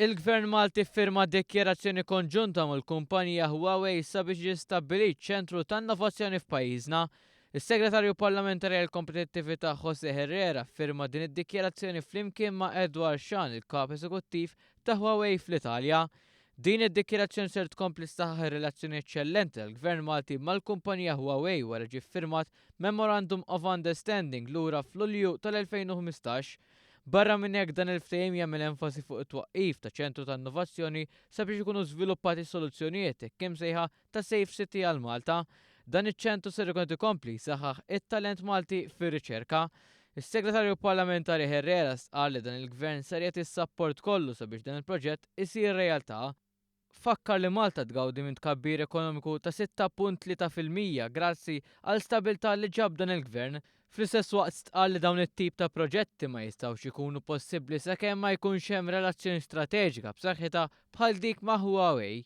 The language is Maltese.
Il-Gvern Malti ffirma dikjarazzjoni konġunta mal-kumpanija Huawei sabiex jistabbilit ċentru ta' innovazzjoni f'pajjiżna. Is-Segretarju Parlamentari għall kompetittività Jose Herrera firma din id-dikjarazzjoni flimkien ma' Edward Shan, il-kap eżekuttiv ta' Huawei fl-Italja. Din id-dikjarazzjoni ser tkompli saħħa relazzjoni eċċellenti tal-Gvern Malti mal-kumpanija Huawei wara ġie ffirmat Memorandum of Understanding lura f'Lulju tal-2015. Barra minn hekk dan il-ftehim jagħmel enfasi fuq it-twaqqif ta' ċentru ta' innovazzjoni sabiex ikunu żviluppati soluzzjonijiet kemm sejħa ta' Safe City għal Malta. Dan iċ-ċentru ser ikun ikompli saħħaħ it-talent Malti fir-riċerka. Is-Segretarju Parlamentari Herrera qal li dan il-Gvern ser jagħti s-sapport kollu sabiex dan il-proġett isir realtà. Fakkar li Malta tgawdi minn tkabbir ekonomiku ta' 6.3% grazzi għal stabilità li ġab dan il-gvern. Fl-istess waqt qal li dawn it-tip ta' proġetti ma jistgħux ikunu possibbli sakemm ma jkunx hemm relazzjoni strateġika b'saħħitha bħal dik ma' Huawei.